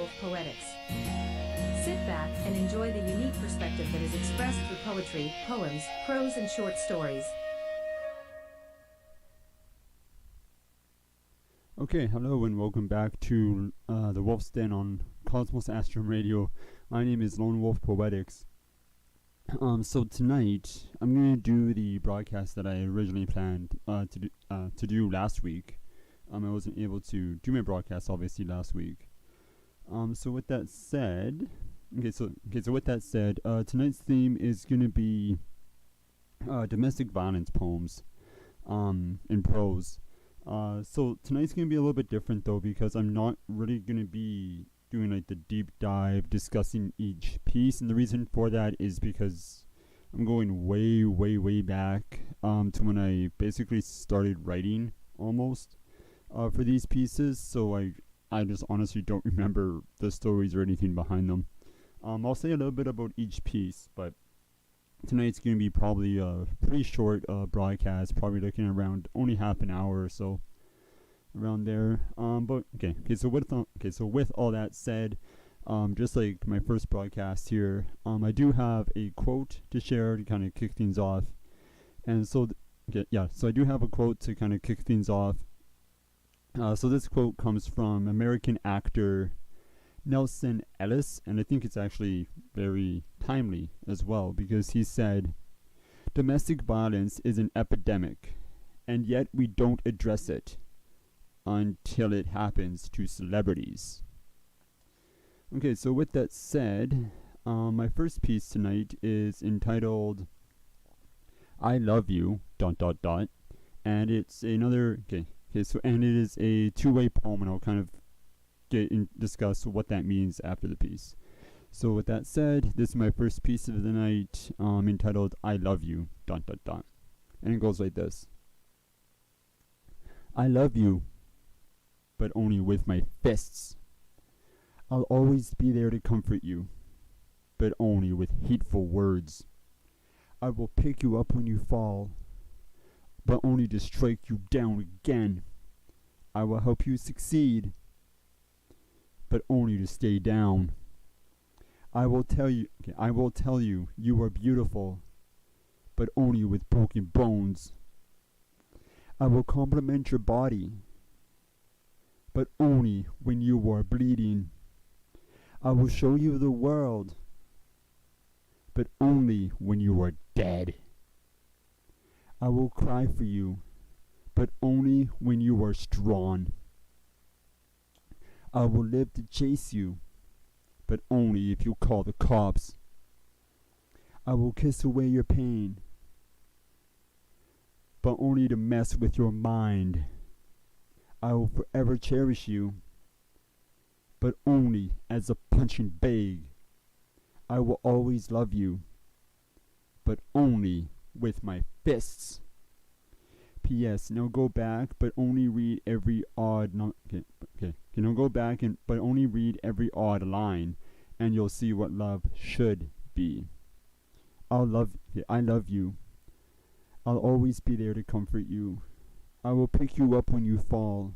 Wolf Poetics. Sit back and enjoy the unique perspective that is expressed through poetry, poems, prose, and short stories. Okay, hello and welcome back to the Wolf's Den on Cosmos Astrum Radio. My name is Lone Wolf Poetics. So tonight I'm going to do the broadcast that I originally planned to do last week. I wasn't able to do my broadcast obviously last week. So with that said, tonight's theme is going to be domestic violence poems in prose. So tonight's going to be a little bit different though, because I'm not really going to be doing like the deep dive discussing each piece, and the reason for that is because I'm going way back to when I basically started writing almost for these pieces, so I just honestly don't remember the stories or anything behind them. I'll say a little bit about each piece, but tonight's going to be probably a pretty short broadcast, probably looking around only half an hour or so, around there. So with all that said, just like my first broadcast here, I do have a quote to share to kind of kick things off, and so I do have a quote to kind of kick things off. So this quote comes from American actor Nelson Ellis, and I think it's actually very timely as well, because he said, "Domestic violence is an epidemic, and yet we don't address it until it happens to celebrities." Okay, so with that said, my first piece tonight is entitled "I Love You," ... and it's another, and it is a two-way poem, and I'll kind of discuss what that means after the piece. So with that said, this is my first piece of the night, entitled "I Love You," ... and it goes like this. I love you, but only with my fists. I'll always be there to comfort you, but only with hateful words. I will pick you up when you fall, but only to strike you down again. I will help you succeed, but only to stay down. I will tell you you are beautiful, but only with broken bones. I will compliment your body, but only when you are bleeding. I will show you the world, but only when you are dead. I will cry for you, but only when you are strong. I will live to chase you, but only if you call the cops. I will kiss away your pain, but only to mess with your mind. I will forever cherish you, but only as a punching bag. I will always love you, but only with my fists. P.S. Now go back, but only read every odd but only read every odd line, and you'll see what love should be. I love you. I'll always be there to comfort you. I will pick you up when you fall.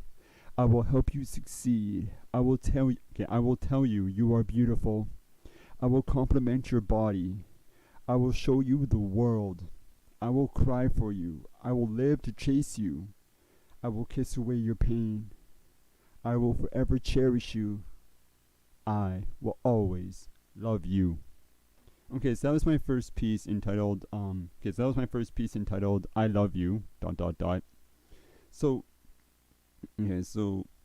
I will help you succeed. I will tell you you are beautiful. I will compliment your body. I will show you the world. I will cry for you. I will live to chase you. I will kiss away your pain. I will forever cherish you. I will always love you. Okay, so that was my first piece entitled "I Love You." ... So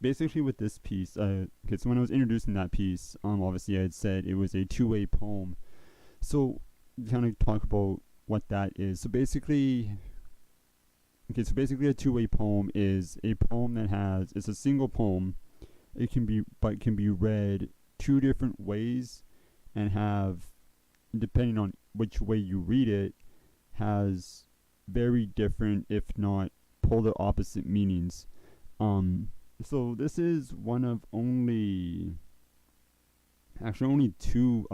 basically with this piece, so when I was introducing that piece, obviously I had said it was a two-way poem. So kind of talk about what that is. So basically a two-way poem is a poem it's a single poem. It can be read two different ways, and have, depending on which way you read it, has very different, if not polar opposite meanings. So this is one of only two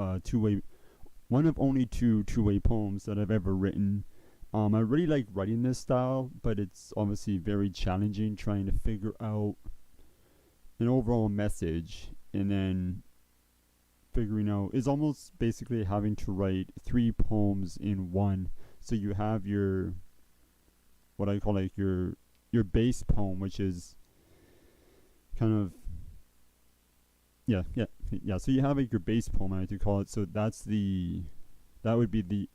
two-way poems that I've ever written. I really like writing this style, but it's obviously very challenging trying to figure out an overall message and then figuring out is almost basically having to write 3 poems in one. So you have your, what I call like your base poem, which is kind of, yeah. So you have like your base poem, I like to call it. So that would be the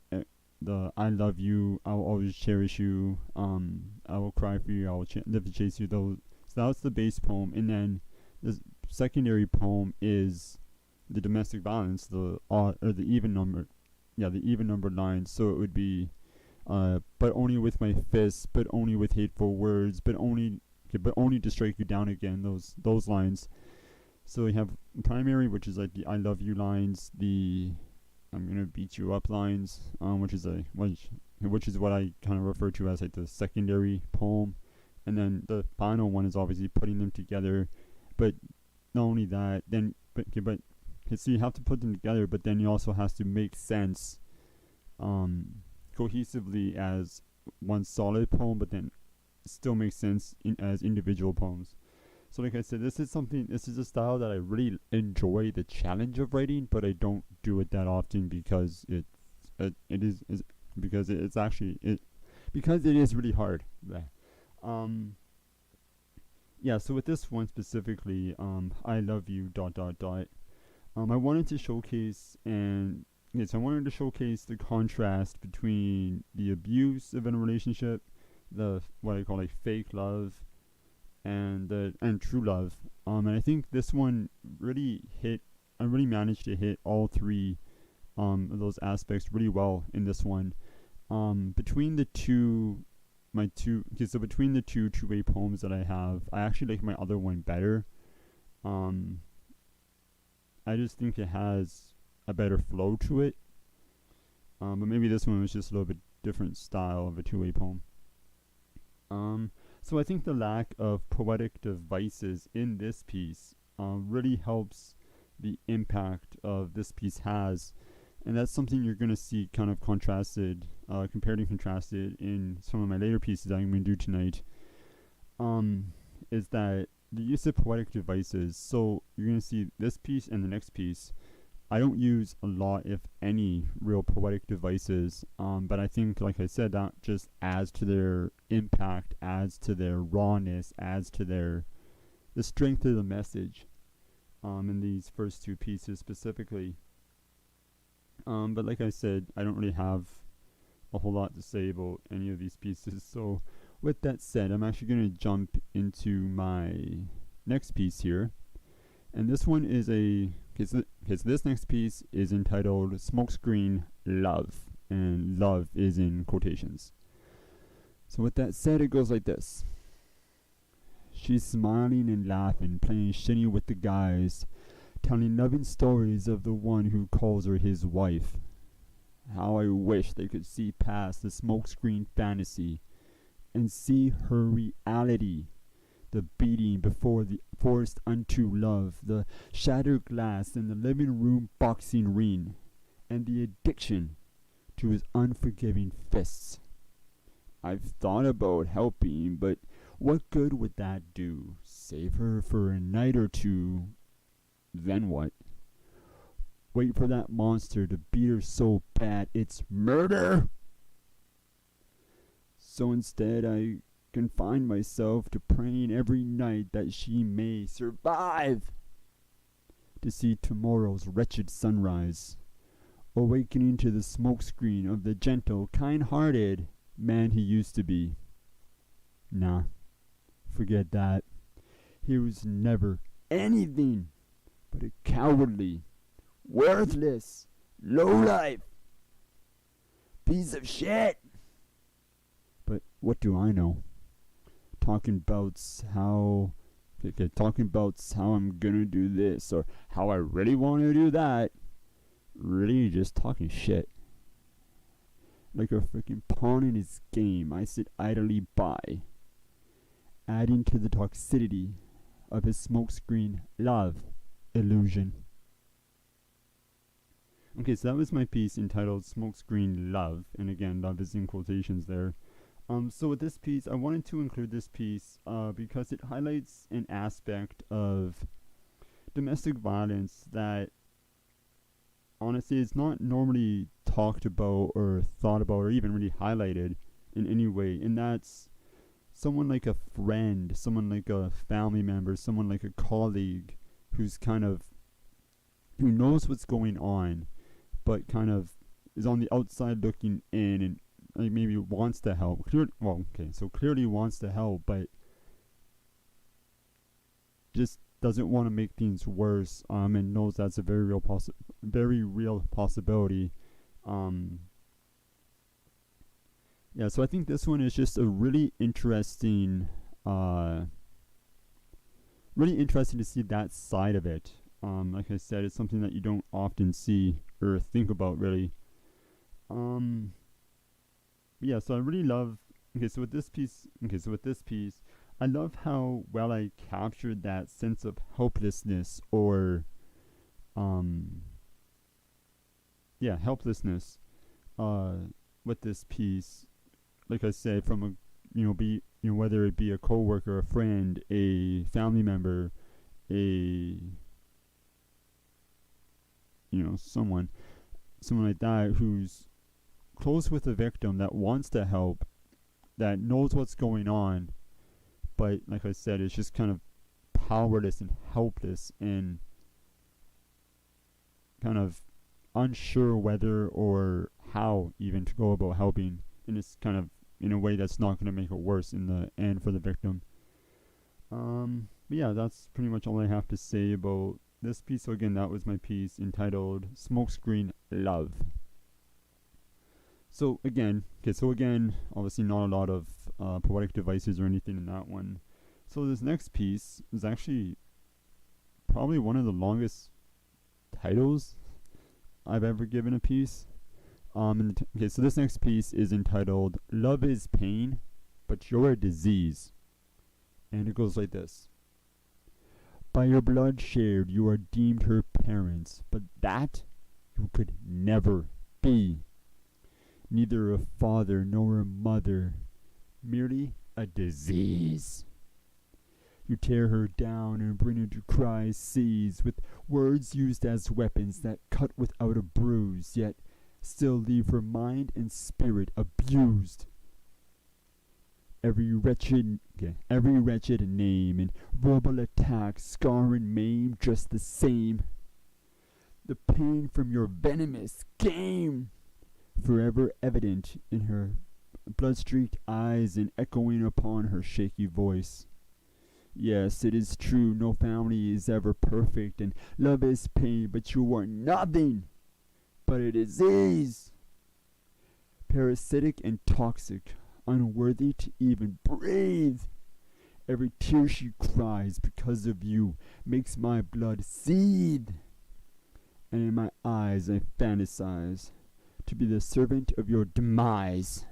I love you, I will always cherish you, I will cry for you, I will live to chase you. Those. So that's the base poem, and then the secondary poem is the domestic violence, the odd or the even number, the even numbered lines. So it would be, but only with my fists, but only with hateful words, but only to strike you down again. Those lines. So we have primary, which is like the I love you lines, the I'm gonna beat you up lines, which is what I kind of refer to as like the secondary poem, and then the final one is obviously putting them together. But not only that, then so you have to put them together, but then it also has to make sense, cohesively as one solid poem, but then still makes sense as individual poems. So like I said, this is a style that I really enjoy the challenge of writing, but I don't do it that often because it is really hard. So with this one specifically, I love you ... I wanted to showcase the contrast between the abuse of a relationship, the what I call like fake love, and true love. And I think this one really managed to hit all 3 of those aspects really well in this one. Between the two two-way poems that I have, I actually like my other one better. I just think it has a better flow to it. But maybe this one was just a little bit different style of a two-way poem. So I think the lack of poetic devices in this piece really helps the impact of this piece has. And that's something you're going to see kind of compared and contrasted in some of my later pieces I'm going to do tonight. Is that the use of poetic devices. So you're going to see this piece and the next piece. I don't use a lot, if any, real poetic devices, but I think, like I said, that just adds to their impact, adds to their rawness, adds to the strength of the message in these first 2 pieces specifically. But like I said, I don't really have a whole lot to say about any of these pieces. So with that said, I'm actually going to jump into my next piece here. And this one is this next piece is entitled Smokescreen Love, and love is in quotations. So with that said, it goes like this. She's smiling and laughing, playing shinny with the guys, telling loving stories of the one who calls her his wife. How I wish they could see past the smokescreen fantasy and see her reality. The beating before the forced unto love, the shattered glass in the living room boxing ring, and the addiction to his unforgiving fists. I've thought about helping, but what good would that do? Save her for a night or 2, then what? Wait for that monster to beat her so bad it's murder? So instead I confine myself to praying every night that she may survive to see tomorrow's wretched sunrise, awakening to the smokescreen of the gentle, kind-hearted man he used to be. Nah, forget that. He was never anything but a cowardly, worthless, lowlife piece of shit. But what do I know? Talking about how I'm gonna do this, or how I really want to do that. Really just talking shit. Like a freaking pawn in his game, I sit idly by, adding to the toxicity of his smokescreen love illusion. Okay, so that was my piece entitled Smokescreen Love, and again, love is in quotations there. So with this piece, I wanted to include this piece because it highlights an aspect of domestic violence that honestly, it's not normally talked about or thought about or even really highlighted in any way. And that's someone like a friend, someone like a family member, someone like a colleague who's kind of, who knows what's going on, but kind of is on the outside looking in and like maybe wants to help. Clearly wants to help, but just doesn't want to make things worse, and knows that's a very real possibility. Yeah, so I think this one is just a really interesting to see that side of it. Like I said, it's something that you don't often see or think about, really. Yeah, so I really love. So with this piece, I love how well I captured that sense of helplessness, or, helplessness, with this piece. Like I said, from a, whether it be a coworker, a friend, a family member, someone like that who's close with the victim, that wants to help, that knows what's going on, but like I said, it's just kind of powerless and helpless and kind of unsure whether or how even to go about helping, and it's kind of in a way that's not going to make it worse in the end for the victim. But yeah, that's pretty much all I have to say about this piece. So again, that was my piece entitled Smokescreen Love. So again, obviously not a lot of poetic devices or anything in that one. So this next piece is actually probably one of the longest titles I've ever given a piece. So this next piece is entitled Love is Pain, but You're a Disease. And it goes like this. By your blood shared you are deemed her parents, but that you could never be. Neither a father nor a mother, merely a disease. You tear her down and bring her to cry seas, with words used as weapons that cut without a bruise, yet still leave her mind and spirit abused. Every wretched name and verbal attack scar and maim just the same. The pain from your venomous game, forever evident in her blood-streaked eyes and echoing upon her shaky voice. Yes, it is true, no family is ever perfect, and love is pain, but you are nothing but a disease. Parasitic and toxic, unworthy to even breathe. Every tear she cries because of you makes my blood seethe, and in my eyes I fantasize to be the servant of your demise.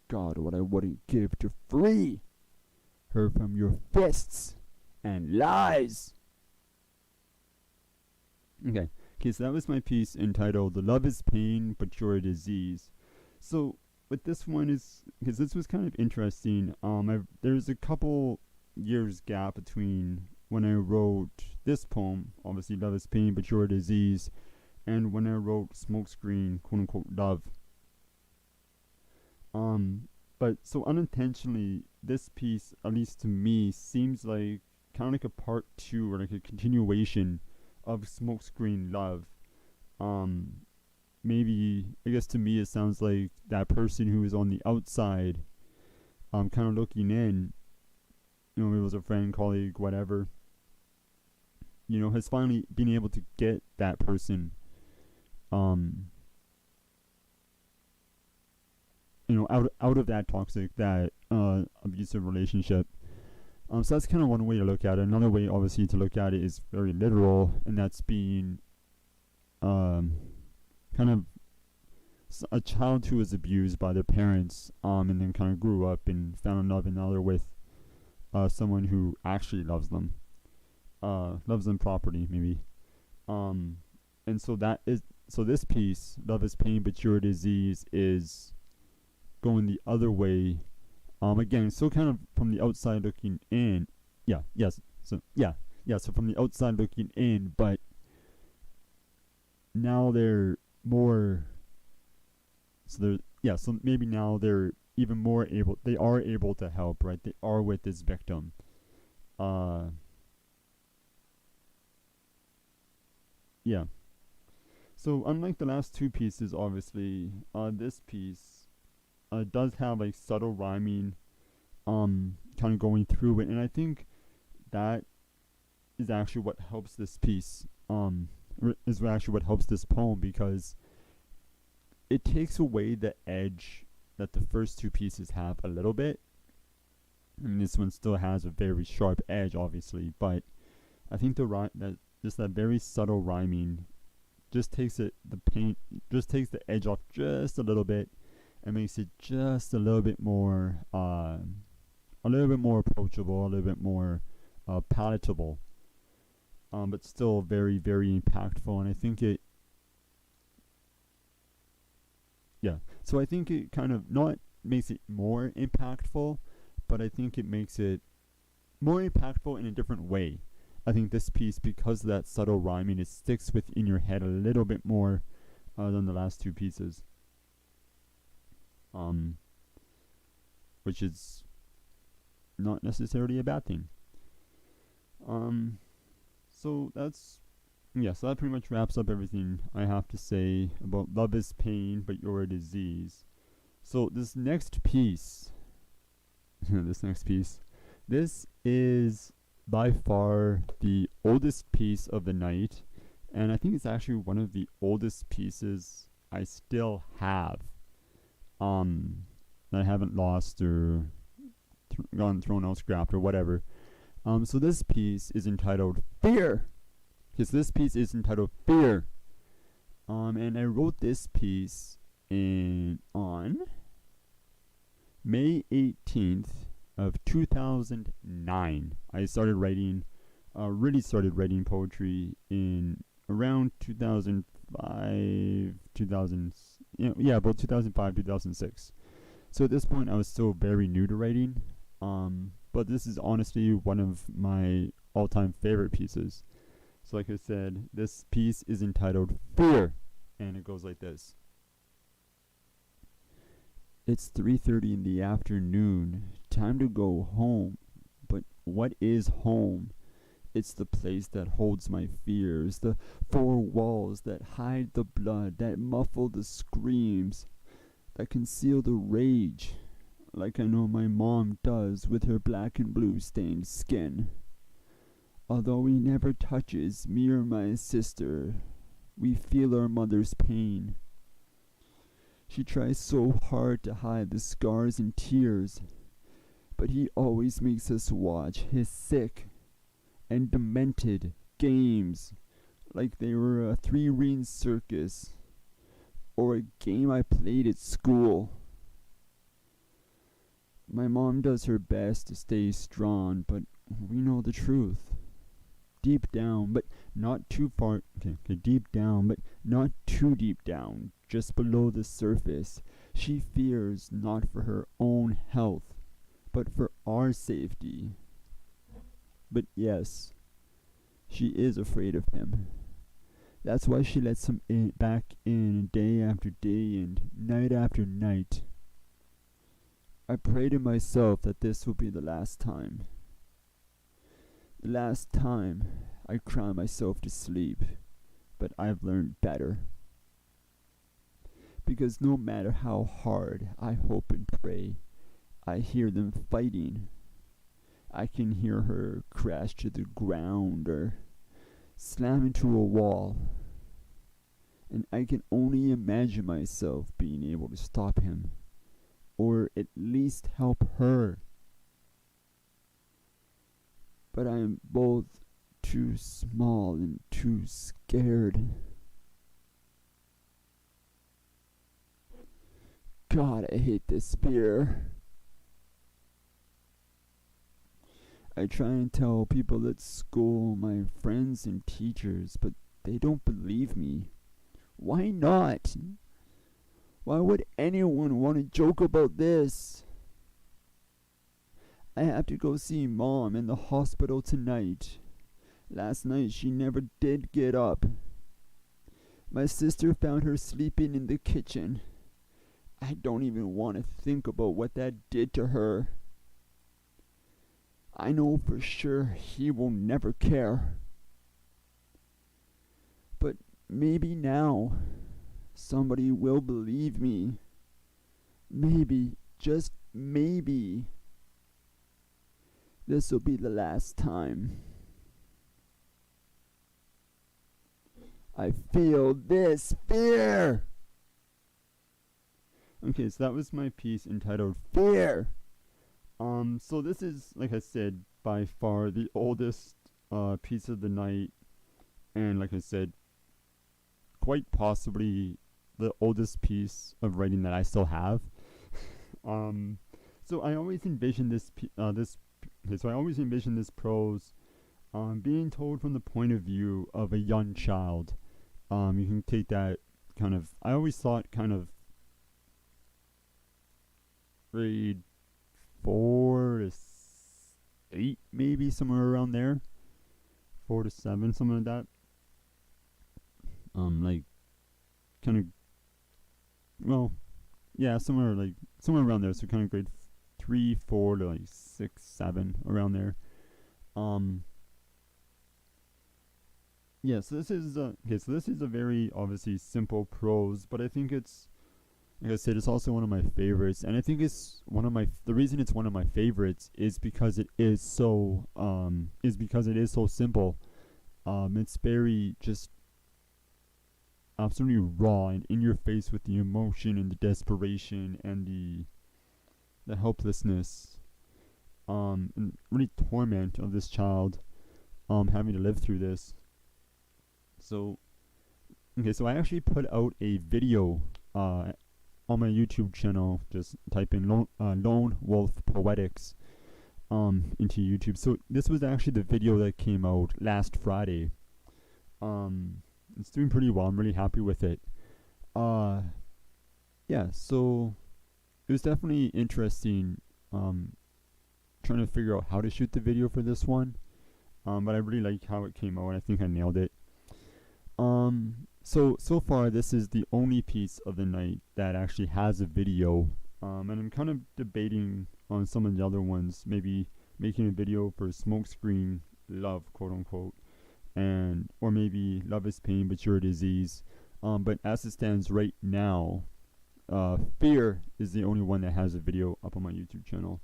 God, what I wouldn't give to free her from your fists and lies. Okay, so that was my piece entitled The Love is Pain, but You're a Disease. So with this one is, because this was kind of interesting, there's a couple years gap between when I wrote this poem, obviously Love is Pain, but You're a Disease, and when I wrote Smokescreen, quote unquote, Love. But so unintentionally, this piece, at least to me, seems like kind of like a part 2 or like a continuation of Smokescreen Love. Maybe, I guess to me it sounds like that person who is on the outside, kind of looking in, maybe it was a friend, colleague, whatever, has finally been able to get that person, out of that toxic, that abusive relationship. So that's kind of one way to look at it. Another way, obviously, to look at it is very literal, and that's being kind of a child who was abused by their parents, and then kind of grew up and found love another with someone who actually loves them properly, maybe. And so this piece, Love is Pain, but You're a Disease, is going the other way. Again, so kind of from the outside looking in. So from the outside looking in, but now they're more. So maybe now they're even more able. They are able to help, right? They are with this victim. Yeah. So unlike the last two pieces, obviously, this piece does have like subtle rhyming, kind of going through it, and I think that is actually what helps this piece. Is actually what helps this poem, because it takes away the edge that the first two pieces have a little bit. And this one still has a very sharp edge, obviously, but I think that very subtle rhyming just takes the edge off just a little bit, and makes it just a little bit more approachable, a little bit more palatable, but still very, very impactful. And I think so I think it kind of not makes it more impactful, but I think it makes it more impactful in a different way. I think this piece, because of that subtle rhyming, it sticks within your head a little bit more than the last two pieces. Which is not necessarily a bad thing. So that pretty much wraps up everything I have to say about Love is Pain, But You're a Disease. So this next piece, this is by far the oldest piece of the night, and I think it's actually one of the oldest pieces I still have, that I haven't lost or gotten thrown out, scrapped, or whatever. So this piece is entitled Fear. Because this piece is entitled Fear. And I wrote this piece on May 18th of 2009. I really started writing poetry in around 2005, about 2005, 2006. So at this point, I was still very new to writing. But this is honestly one of my all-time favorite pieces. So like I said, this piece is entitled Fear, and it goes like this. It's 3:30 in the afternoon, time to go home. But what is home? It's the place that holds my fears, the four walls that hide the blood, that muffle the screams, that conceal the rage, like I know my mom does with her black and blue stained skin. Although he never touches me or my sister, we feel our mother's pain. She tries so hard to hide the scars and tears, but he always makes us watch his sick and demented games like they were a three-ring circus or a game I played at school. My mom does her best to stay strong, but we know the truth. Deep down, but not too far. Deep down, but not too deep down. Just below the surface, she fears not for her own health, but for our safety. But yes, she is afraid of him. That's why she lets him back in day after day and night after night. I pray to myself that this will be the last time. The last time I cry myself to sleep, but I've learned better. Because no matter how hard I hope and pray, I hear them fighting. I can hear her crash to the ground or slam into a wall. And I can only imagine myself being able to stop him, or at least help her. But I am both too small and too scared. God, I hate this fear. I try and tell people at school, my friends and teachers, but they don't believe me. Why not? Why would anyone want to joke about this? I have to go see Mom in the hospital tonight. Last night she never did get up. My sister found her sleeping in the kitchen. I don't even want to think about what that did to her. I know for sure he will never care. But maybe now, somebody will believe me. Maybe, just maybe, this will be the last time. I feel this fear. Okay, so that was my piece entitled Fear. So this is, like I said, by far the oldest piece of the night, and like I said, quite possibly the oldest piece of writing that I still have. So I always envision this prose being told from the point of view of a young child. You can take that kind of, I always thought kind of grade 4 to 8, maybe somewhere around there, 4 to 7, something like that. Like kind of, well, yeah, somewhere around there. So kind of grade 3, 4 to like 6, 7, around there. Yeah, so this is a very obviously simple prose, but I think it's, like I said, it's also one of my favorites, and I think it's the reason it's one of my favorites is because it is so simple. It's very just absolutely raw and in your face with the emotion and the desperation and the helplessness, and really torment of this child, having to live through this. So I actually put out a video on my YouTube channel. Just type in Lone Wolf Poetics into YouTube. So this was actually the video that came out last Friday. It's doing pretty well. I'm really happy with it. Yeah, so it was definitely interesting trying to figure out how to shoot the video for this one. But I really like how it came out, and I think I nailed it. So far this is the only piece of the night that actually has a video, and I'm kind of debating on some of the other ones, maybe making a video for Smokescreen Love, quote unquote, or maybe Love is Pain but You're a Disease. But as it stands right now, Fear is the only one that has a video up on my YouTube channel.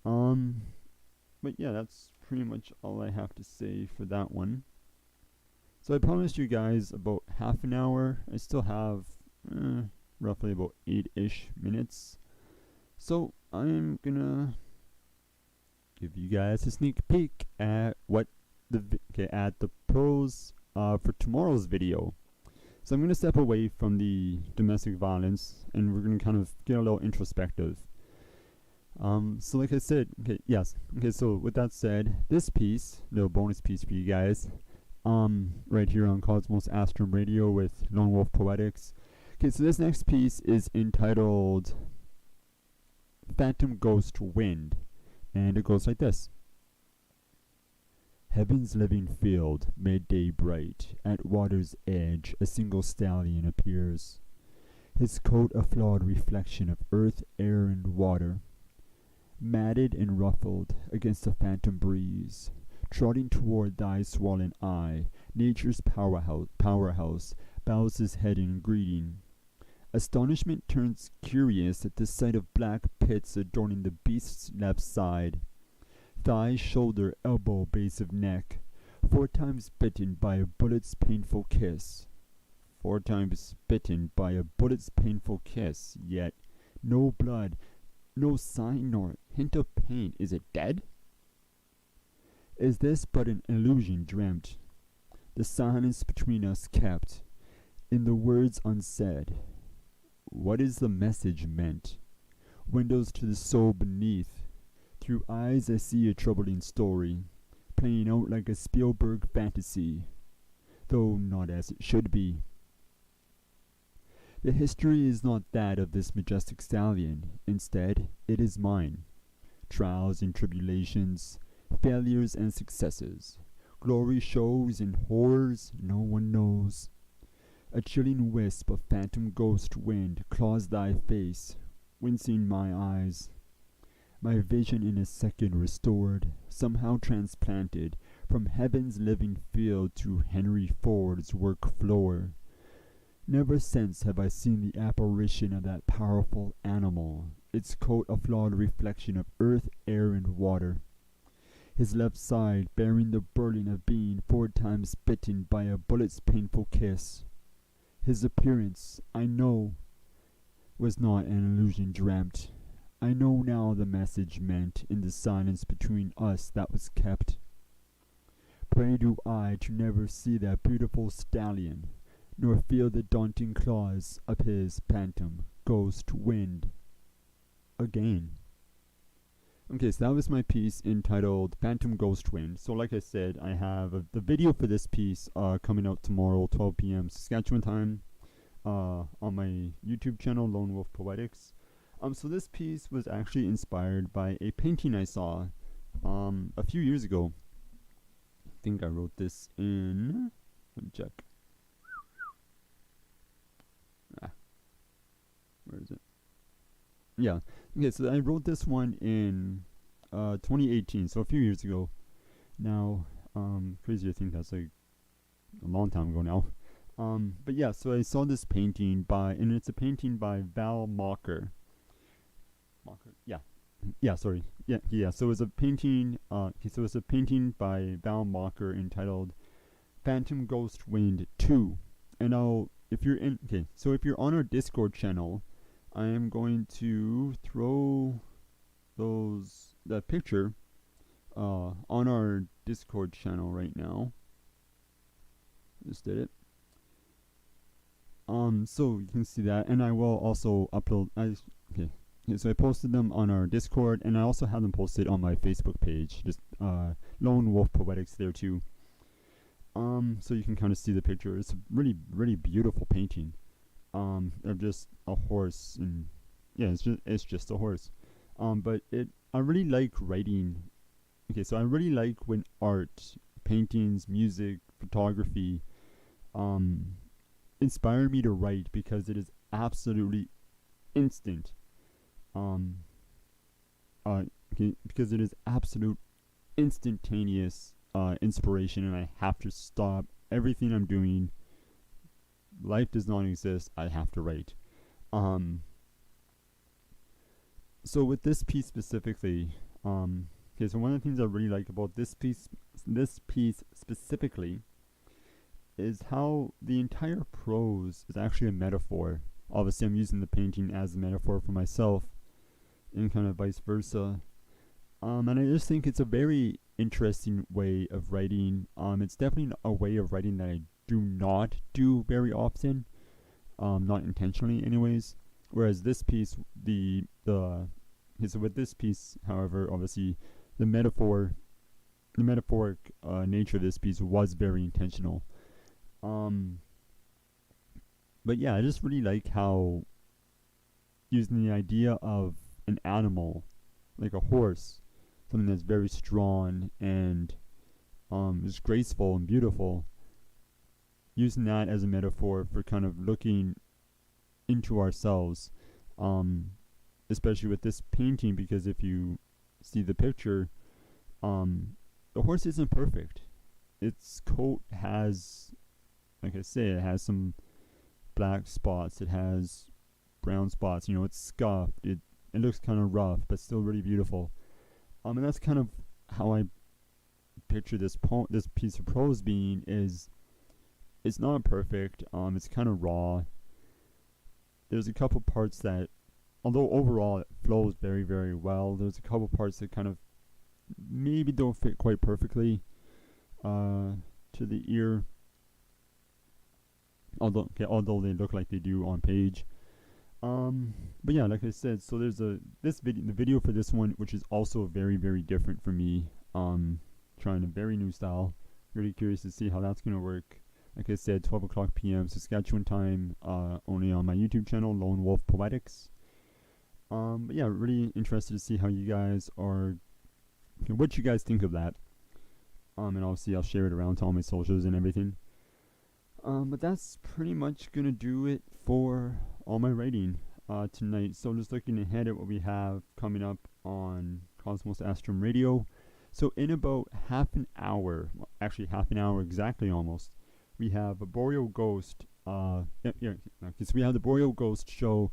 But yeah, that's pretty much all I have to say for that one. So I promised you guys about half an hour. I still have roughly about 8-ish minutes. So I'm gonna give you guys a sneak peek at the prose for tomorrow's video. So I'm gonna step away from the domestic violence, and we're gonna kind of get a little introspective. So like I said, so with that said, this piece, little bonus piece for you guys, right here on Cosmos Astrum Radio with Lone Wolf Poetics. Okay, so this next piece is entitled Phantom Ghost Wind, and it goes like this. Heaven's living field, midday bright, at water's edge a single stallion appears, his coat a flawed reflection of earth, air, and water, matted and ruffled against a phantom breeze. Trotting toward thy swollen eye, nature's powerhouse bows his head in greeting. Astonishment turns curious at the sight of black pits adorning the beast's left side. Thigh, shoulder, elbow, base of neck, 4 times bitten by a bullet's painful kiss. 4 times bitten by a bullet's painful kiss, yet no blood, no sign nor hint of pain. Is it dead? Is this but an illusion dreamt? The silence between us kept, in the words unsaid. What is the message meant? Windows to the soul beneath. Through eyes I see a troubling story, playing out like a Spielberg fantasy, though not as it should be. The history is not that of this majestic stallion. Instead, it is mine. Trials and tribulations, failures and successes, glory shows and horrors no one knows. A chilling wisp of phantom ghost wind claws thy face, wincing my eyes. My vision in a second restored, somehow transplanted from heaven's living field to Henry Ford's work floor. Never since have I seen the apparition of that powerful animal, its coat a flawed reflection of earth, air, and water. His left side bearing the burden of being 4 times bitten by a bullet's painful kiss. His appearance, I know, was not an illusion dreamt. I know now the message meant in the silence between us that was kept. Pray do I to never see that beautiful stallion, nor feel the daunting claws of his phantom ghost wind again. Okay, so that was my piece entitled Phantom Ghost Wind. So like I said, I have the video for this piece coming out tomorrow, 12 p.m. Saskatchewan time, on my YouTube channel, Lone Wolf Poetics. So this piece was actually inspired by a painting I saw a few years ago. I think I wrote this in... Let me check. Where is it? Yeah. Okay, so I wrote this one in 2018, so a few years ago. Now, crazy to think that's like a long time ago now. But yeah, so I saw this painting and it's a painting by Val Mocker. So it's a painting. It's a painting by Val Mocker entitled "Phantom Ghost Wind 2." And if you're on our Discord channel, I am going to throw that picture on our Discord channel right now. Just did it. So you can see that, and I will also upload. So I posted them on our Discord, and I also have them posted on my Facebook page. Just Lone Wolf Poetics there too. So you can kind of see the picture. It's a really, really beautiful painting. Of just a horse, and yeah, it's just a horse. But I really like writing. Okay, so I really like when art, paintings, music, photography, inspire me to write because it is absolutely instant. Because it is absolute instantaneous inspiration, and I have to stop everything I'm doing. Life does not exist. I have to write. So with this piece specifically, so one of the things I really like about this piece specifically, is how the entire prose is actually a metaphor. Obviously, I'm using the painting as a metaphor for myself, and kind of vice versa. And I just think it's a very interesting way of writing. It's definitely a way of writing that I do not do very often, not intentionally anyways. Whereas this piece, so with this piece, however, obviously the metaphoric nature of this piece was very intentional. But yeah, I just really like how using the idea of an animal, like a horse, something that's very strong and is graceful and beautiful, using that as a metaphor for kind of looking into ourselves, especially with this painting, because if you see the picture, the horse isn't perfect. Its coat has, like I say, it has some black spots, it has brown spots, it's scuffed, it looks kind of rough, but still really beautiful. And that's kind of how I picture this piece of prose being. It's not perfect. It's kind of raw. There's a couple parts that, although overall it flows very, very well, there's a couple parts that kind of maybe don't fit quite perfectly to the ear. Although they look like they do on page. But yeah, like I said, so there's the video for this one, which is also very, very different for me. Trying a very new style. Really curious to see how that's gonna work. Like I said, 12 o'clock p.m. Saskatchewan time, only on my YouTube channel, Lone Wolf Poetics. But yeah, really interested to see how you guys what you guys think of that. And obviously I'll share it around to all my socials and everything. But that's pretty much gonna do it for all my writing tonight. So just looking ahead at what we have coming up on Cosmos Astrum Radio. So in about half an hour, actually half an hour exactly almost, we have a Boreal Ghost. Okay, so we have the Boreal Ghost show.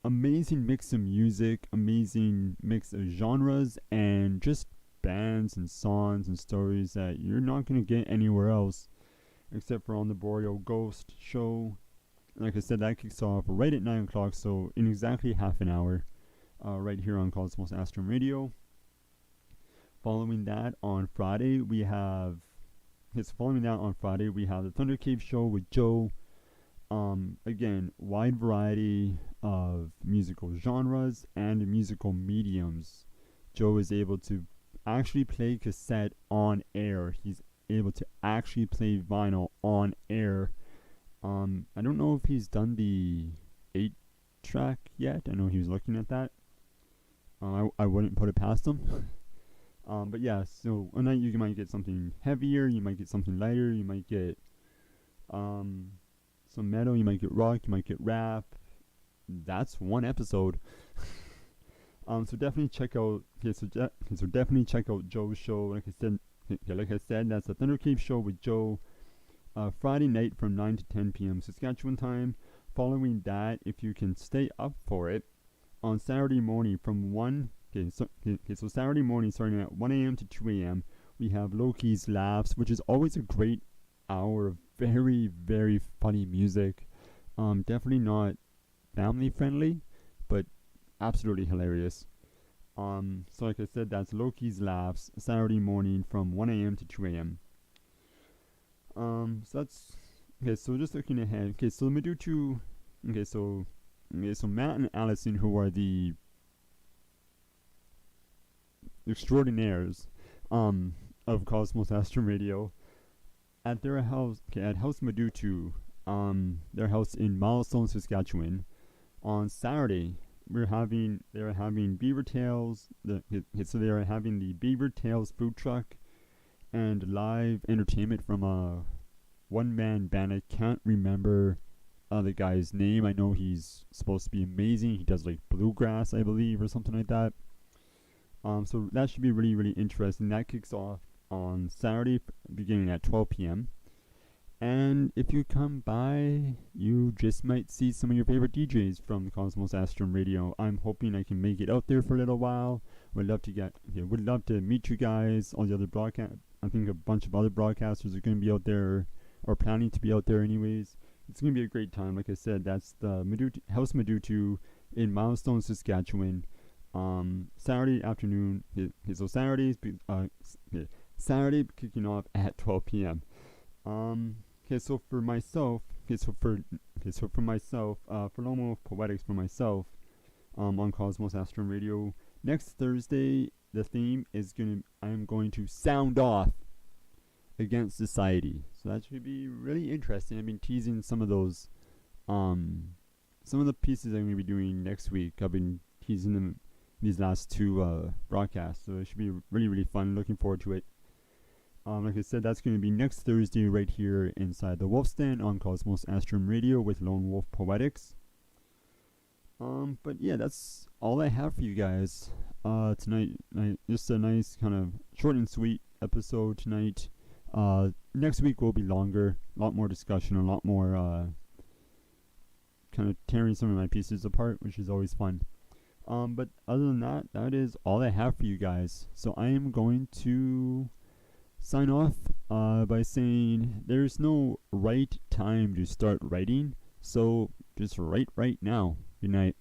Amazing mix of music, amazing mix of genres, and just bands and songs and stories that you're not gonna get anywhere else except for on the Boreal Ghost show. Like I said, that kicks off right at 9 o'clock, so in exactly half an hour, right here on Cosmos Astrum Radio. Following that on Friday, we have the Thunder Cave show with Joe. Again, wide variety of musical genres and musical mediums. Joe is able to actually play cassette on air. He's able to actually play vinyl on air. I don't know if he's done the 8-track yet. I know he was looking at that. I wouldn't put it past him. But yeah, so one night you might get something heavier, you might get something lighter, you might get some metal, you might get rock, you might get rap. That's one episode. So definitely check out. So definitely check out Joe's show. Like I said, that's the Thunder Cave show with Joe. Friday night from 9 to 10 p.m. Saskatchewan time. Following that, if you can stay up for it, on Saturday morning from 1. So Saturday morning starting at 1 a.m. to 2 a.m. we have Loki's Laughs, which is always a great hour of very, very funny music. Definitely not family friendly, but absolutely hilarious. So like I said, that's Loki's Laughs, Saturday morning from 1 a.m. to 2 a.m. So that's okay. So just looking ahead. Okay, so let me do two. Okay, so Matt and Allison, who are the extraordinaires of Cosmos Astrum Radio, at their house, at House Madutu, their house in Milestone, Saskatchewan, on Saturday. They're having Beaver Tails. So they are having the Beaver Tails food truck and live entertainment from a one-man band. I can't remember the guy's name. I know he's supposed to be amazing. He does like bluegrass, I believe, or something like that. So that should be really, really interesting. That kicks off on Saturday, beginning at 12 p.m. And if you come by, you just might see some of your favorite DJs from Cosmos Astrum Radio. I'm hoping I can make it out there for a little while. Would love to meet you guys. All the other I think a bunch of other broadcasters are going to be out there, or planning to be out there anyways. It's going to be a great time. Like I said, that's the House Madutu in Milestone, Saskatchewan. Saturday afternoon. So Saturday kicking off at 12 p.m. So for myself, for Lomo Poetics for myself, on Cosmos Astrum Radio, next Thursday, the theme is I am going to sound off against society. So that should be really interesting. I've been teasing some of those, some of the pieces I'm going to be doing next week. I've been teasing them these last two broadcasts, so it should be really, really fun. Looking forward to it. Like I said, that's going to be next Thursday right here inside the Wolf Stand on Cosmos Astrum Radio with Lone Wolf Poetics. But yeah, that's all I have for you guys tonight. Just a nice kind of short and sweet episode tonight. Next week will be longer, a lot more discussion, a lot more kind of tearing some of my pieces apart, which is always fun. But other than that, that is all I have for you guys. So I am going to sign off by saying there's no right time to start writing, so just write right now. Good night.